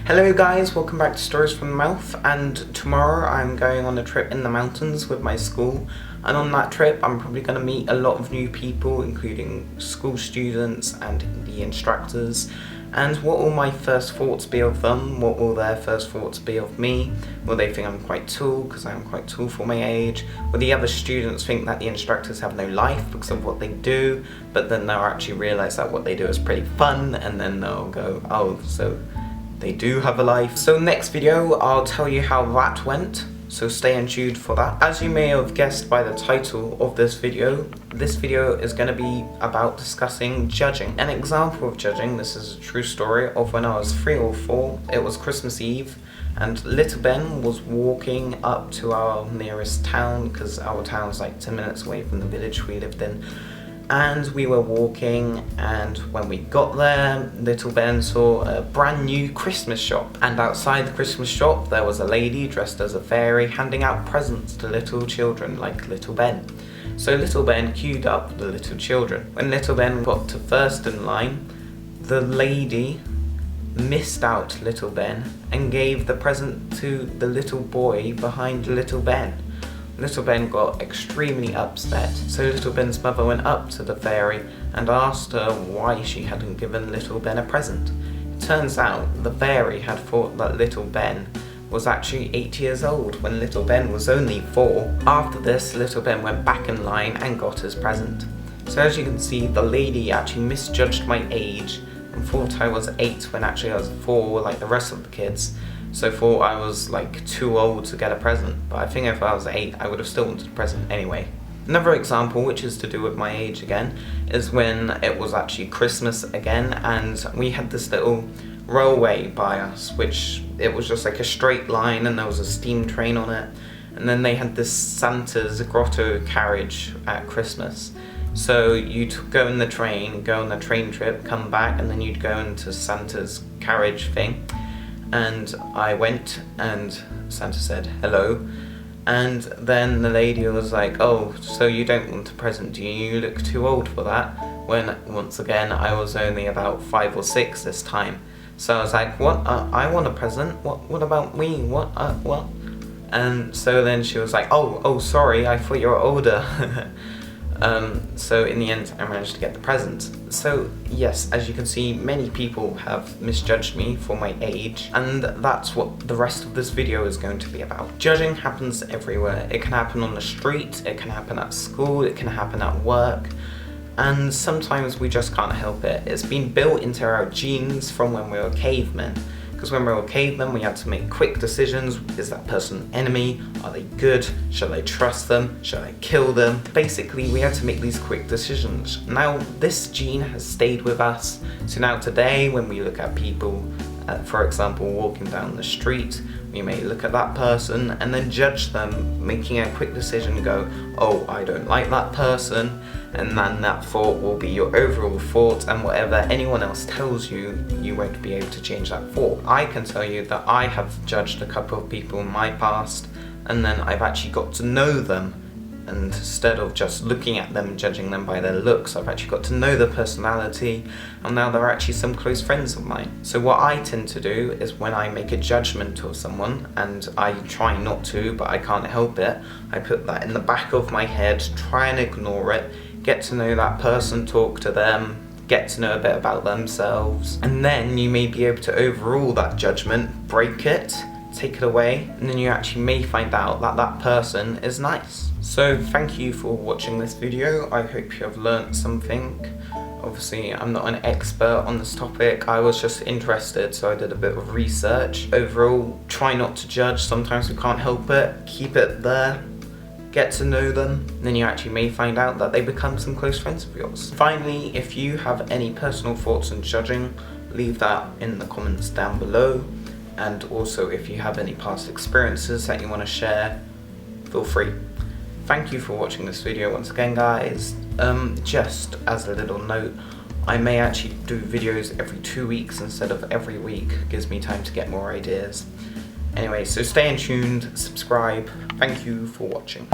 Hello guys, welcome back to Stories from the Mouth, and tomorrow I'm going on a trip in the mountains with my school, and on that trip I'm probably going to meet a lot of new people, including school students and the instructors. And what will my first thoughts be of them? What will their first thoughts be of me? Will they think I'm quite tall because I'm quite tall for my age? Will the other students think that the instructors have no life because of what they do, but then they'll actually realise that what they do is pretty fun, and then they'll go, oh, so they do have a life. So next video I'll tell you how that went, so stay tuned for that. As you may have guessed by the title of this video is going to be about discussing judging. An example of judging, this is a true story of when I was 3 or 4, it was Christmas Eve, and little Ben was walking up to our nearest town, because our town's like 10 minutes away from the village we lived in. And we were walking, and when we got there, little Ben saw a brand new Christmas shop. And outside the Christmas shop, there was a lady dressed as a fairy handing out presents to little children like little Ben. So little Ben queued up the little children. When little Ben got to first in line, the lady missed out little Ben and gave the present to the little boy behind little Ben. Little Ben got extremely upset, so little Ben's mother went up to the fairy and asked her why she hadn't given little Ben a present. It turns out the fairy had thought that little Ben was actually 8 years old when little Ben was only 4. After this, little Ben went back in line and got his present. So as you can see, the lady actually misjudged my age and thought I was 8 when actually I was 4 like the rest of the kids. So thought I was like too old to get a present, but I think if I was 8 I would have still wanted a present anyway. Another example, which is to do with my age again, is when it was actually Christmas again, and we had this little railway by us, which it was just like a straight line and there was a steam train on it, and then they had this Santa's grotto carriage at Christmas. So you'd go in the train, go on the train trip, come back, and then you'd go into Santa's carriage thing. And I went, and Santa said hello, and then the lady was like, oh, so you don't want a present, do you? You look too old for that. When once again I was only about 5 or 6 this time. So I was like, what? I want a present. What about me? What? And so then she was like, oh, sorry, I thought you were older. So in the end I managed to get the present. So yes, as you can see, many people have misjudged me for my age, and that's what the rest of this video is going to be about. Judging happens everywhere. It can happen on the street, it can happen at school, it can happen at work, and sometimes we just can't help it. It's been built into our genes from when we were cavemen. Because when we were cavemen, we had to make quick decisions. Is that person an enemy? Are they good? Should I trust them? Should I kill them? Basically, we had to make these quick decisions. Now, this gene has stayed with us. So now today, when we look at people, for example, walking down the street, we may look at that person and then judge them, making a quick decision, go, oh, I don't like that person, and then that thought will be your overall thought, and whatever anyone else tells you, you won't be able to change that thought. I can tell you that I have judged a couple of people in my past, and then I've actually got to know them. And instead of just looking at them and judging them by their looks, I've actually got to know their personality, and now they're actually some close friends of mine. So what I tend to do is when I make a judgment of someone, and I try not to, but I can't help it, I put that in the back of my head, try and ignore it, get to know that person, talk to them, get to know a bit about themselves, and then you may be able to overrule that judgment, break it, take it away, and then you actually may find out that that person is nice. So thank you for watching this video. I hope you have learnt something. Obviously I'm not an expert on this topic, I was just interested, so I did a bit of research. Overall, try not to judge, sometimes we can't help it, keep it there, get to know them, and then you actually may find out that they become some close friends of yours. Finally, if you have any personal thoughts on judging, leave that in the comments down below. And also, if you have any past experiences that you want to share, feel free. Thank you for watching this video once again, guys. Just as a little note, I may actually do videos every 2 weeks instead of every week. It gives me time to get more ideas. Anyway, so stay tuned, subscribe. Thank you for watching.